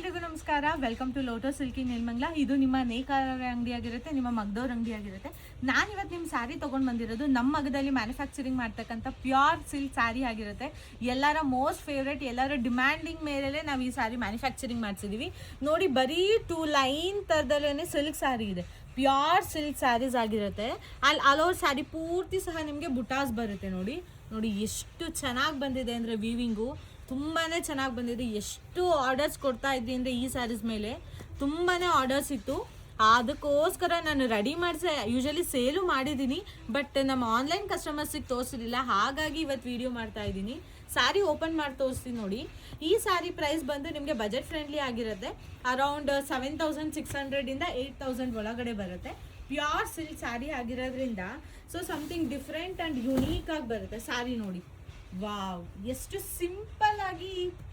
ಎಲ್ರಿಗೂ ನಮಸ್ಕಾರ. Welcome to Lotus Silky Nelamangala. ಇದು ನಿಮ್ಮ ನೇಕಾರ ಅಂಗಡಿ ಆಗಿರುತ್ತೆ, ನಿಮ್ಮ ಮಗ್ದವ್ರ ಅಂಗಡಿ ಆಗಿರುತ್ತೆ. ನಾನಿವತ್ತು ನಿಮ್ಮ ಸ್ಯಾರಿ ತೊಗೊಂಡು ಬಂದಿರೋದು ನಮ್ಮ ಮಗದಲ್ಲಿ ಮ್ಯಾನುಫ್ಯಾಕ್ಚರಿಂಗ್ ಮಾಡ್ತಕ್ಕಂಥ ಪ್ಯೂರ್ ಸಿಲ್ಕ್ ಸ್ಯಾರಿ ಆಗಿರುತ್ತೆ. ಎಲ್ಲರ ಮೋಸ್ಟ್ ಫೇವ್ರೇಟ್, ಎಲ್ಲರ ಡಿಮ್ಯಾಂಡಿಂಗ್ ಮೇಲೆ ನಾವು ಈ ಸ್ಯಾರಿ ಮ್ಯಾನುಫ್ಯಾಕ್ಚರಿಂಗ್ ಮಾಡಿಸಿದ್ದೀವಿ. ನೋಡಿ, ಬರೀ 2 ಲೈನ್ ಥರದಲ್ಲೇ ಸಿಲ್ಕ್ ಸ್ಯಾರಿ ಇದೆ. ಪ್ಯೂರ್ ಸಿಲ್ಕ್ ಸ್ಯಾರೀಸ್ ಆಗಿರುತ್ತೆ. ಅಲ್ಲಿ ಆಲ್ ಓವರ್ ಸ್ಯಾರಿ ಪೂರ್ತಿ ಸಹ ನಿಮಗೆ ಬುಟಾಸ್ ಬರುತ್ತೆ. ನೋಡಿ ನೋಡಿ ಎಷ್ಟು ಚೆನ್ನಾಗಿ ಬಂದಿದೆ ಅಂದರೆ ವೀವಿಂಗು ತುಂಬಾ ಚೆನ್ನಾಗಿ ಬಂದಿದೆ. ಎಷ್ಟು ಆರ್ಡರ್ಸ್ ಕೊಡ್ತಾ ಇದ್ವಿ ಅಂದರೆ ಈ ಸ್ಯಾರೀಸ್ ಮೇಲೆ ತುಂಬಾ ಆರ್ಡರ್ಸ್ ಇತ್ತು. ಅದಕ್ಕೋಸ್ಕರ ನಾನು ರೆಡಿ ಮಾಡಿಸಿ ಯೂಶಲಿ ಸೇಲು ಮಾಡಿದ್ದೀನಿ, ಬಟ್ ನಮ್ಮ ಆನ್ಲೈನ್ ಕಸ್ಟಮರ್ಸಿಗೆ ತೋರಿಸಿರಲಿಲ್ಲ. ಹಾಗಾಗಿ ಇವತ್ತು ವಿಡಿಯೋ ಮಾಡ್ತಾ ಇದ್ದೀನಿ. ಸ್ಯಾರಿ ಓಪನ್ ಮಾಡಿ ತೋರಿಸ್ತೀನಿ ನೋಡಿ. ಈ ಸ್ಯಾರಿ ಪ್ರೈಸ್ ಬಂದು ನಿಮಗೆ ಬಜೆಟ್ ಫ್ರೆಂಡ್ಲಿ ಆಗಿರುತ್ತೆ. ಅರೌಂಡ್ 7,600 8,000 ಒಳಗಡೆ ಬರುತ್ತೆ. ಪ್ಯೂರ್ ಸಿಲ್ಕ್ ಸ್ಯಾರಿ ಆಗಿರೋದ್ರಿಂದ so something different and unique ಆಗಿ ಬರುತ್ತೆ ಸ್ಯಾರಿ. ನೋಡಿ, ವಾವ್, ಎಷ್ಟು ಸಿಂಪಲ್ ಆಗಿ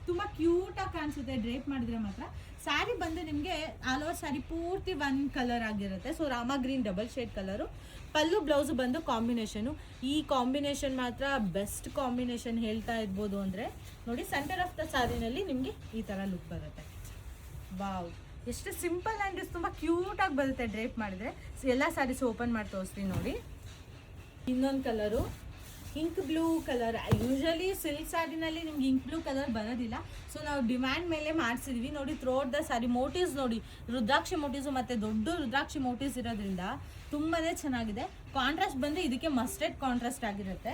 ತುಂಬ ಕ್ಯೂಟಾಗಿ ಕಾಣಿಸುತ್ತೆ ಡ್ರೇಪ್ ಮಾಡಿದ್ರೆ ಮಾತ್ರ. ಸ್ಯಾರಿ ಬಂದು ನಿಮಗೆ ಆಲ್ ಓವರ್ ಸ್ಯಾರಿ ಪೂರ್ತಿ 1 ಕಲರ್ ಆಗಿರುತ್ತೆ. So Rama green double shade colour. Pallu blouse ಬಂದು ಕಾಂಬಿನೇಷನು. ಈ ಕಾಂಬಿನೇಷನ್ ಮಾತ್ರ ಬೆಸ್ಟ್ ಕಾಂಬಿನೇಷನ್ ಹೇಳ್ತಾ ಇರ್ಬೋದು. ಅಂದರೆ ನೋಡಿ, ಸೆಂಟರ್ ಆಫ್ ದ ಸ್ಯಾರಿನಲ್ಲಿ ನಿಮಗೆ ಈ ಥರ ಲುಕ್ ಬರುತ್ತೆ. ವಾವ್, ಎಷ್ಟು ಸಿಂಪಲ್ ಆ್ಯಂಡ್ ತುಂಬ ಕ್ಯೂಟಾಗಿ ಬರುತ್ತೆ ಡ್ರೇಪ್ ಮಾಡಿದರೆ. ಎಲ್ಲ ಸ್ಯಾರೀಸ್ ಓಪನ್ ಮಾಡಿ ತೋರಿಸ್ತೀನಿ ನೋಡಿ. ಇನ್ನೊಂದು colour ink blue colour. Usually silk ಸ್ಯಾರಿನಲ್ಲಿ ನಿಮ್ಗೆ ಇಂಕ್ ಬ್ಲೂ ಕಲರ್ ಬರೋದಿಲ್ಲ. ಸೊ ನಾವು ಡಿಮ್ಯಾಂಡ್ ಮೇಲೆ ಮಾಡಿಸಿದ್ವಿ. ನೋಡಿ, ಥ್ರೋಟ್ ದ ಸ್ಯಾರಿ ಮೋಟಿವ್ಸ್ ನೋಡಿ, ರುದ್ರಾಕ್ಷಿ ಮೋಟಿವ್ಸು ಮತ್ತು ದೊಡ್ಡ ರುದ್ರಾಕ್ಷಿ ಮೋಟಿವ್ಸ್ ಇರೋದ್ರಿಂದ ತುಂಬಾ ಚೆನ್ನಾಗಿದೆ. ಕಾಂಟ್ರಾಸ್ಟ್ ಬಂದು ಇದಕ್ಕೆ ಮಸ್ಟರ್ಡ್ ಕಾಂಟ್ರಾಸ್ಟ್ ಆಗಿರುತ್ತೆ.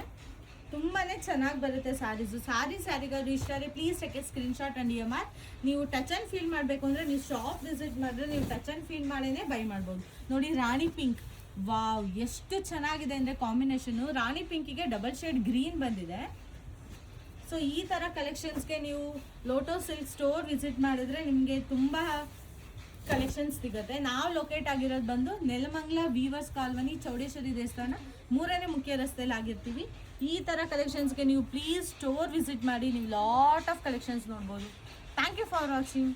ತುಂಬಾ ಚೆನ್ನಾಗಿ ಬರುತ್ತೆ ಸ್ಯಾರೀಸು. ಸ್ಯಾರಿಗಾದ್ರು ಇಷ್ಟ ಆದರೆ please take A screenshot and EMR. ನೀವು ಟಚ್ ಆ್ಯಂಡ್ ಫೀಲ್ ಮಾಡಬೇಕು ಅಂದರೆ ನೀವು ಶಾಪ್ ವಿಸಿಟ್ ಮಾಡಿದ್ರೆ ನೀವು ಟಚ್ ಆ್ಯಂಡ್ ಫೀಲ್ ಮಾಡೇ ಬೈ ಮಾಡ್ಬೋದು. ನೋಡಿ, ರಾಣಿ ಪಿಂಕ್. ವಾವ್, ಎಷ್ಟು ಚೆನ್ನಾಗಿದೆ ಅಂದರೆ ಕಾಂಬಿನೇಷನು. ರಾಣಿ ಪಿಂಕಿಗೆ ಡಬಲ್ ಶೇಡ್ ಗ್ರೀನ್ ಬಂದಿದೆ. ಸೊ ಈ ಥರ ಕಲೆಕ್ಷನ್ಸ್ಗೆ ನೀವು ಲೋಟಸ್ ಸಿಲ್ಕ್ ಸ್ಟೋರ್ ವಿಸಿಟ್ ಮಾಡಿದ್ರೆ ನಿಮಗೆ ತುಂಬ ಕಲೆಕ್ಷನ್ಸ್ ಸಿಗುತ್ತೆ. ನಾವು ಲೊಕೇಟ್ ಆಗಿರೋದು ಬಂದು ನೆಲಮಂಗಲ ವೀವರ್ಸ್ ಕಾಲೋನಿ, ಚೌಡೇಶ್ವರಿ ದೇವಸ್ಥಾನ 3ನೇ ಮುಖ್ಯ ರಸ್ತೆಯಲ್ಲಿ ಆಗಿರ್ತೀವಿ. ಈ ಥರ ಕಲೆಕ್ಷನ್ಸ್ಗೆ ನೀವು ಪ್ಲೀಸ್ ಸ್ಟೋರ್ ವಿಸಿಟ್ ಮಾಡಿ, ನೀವು ಲಾಟ್ ಆಫ್ ಕಲೆಕ್ಷನ್ಸ್ ನೋಡ್ಬೋದು. Thank you for watching.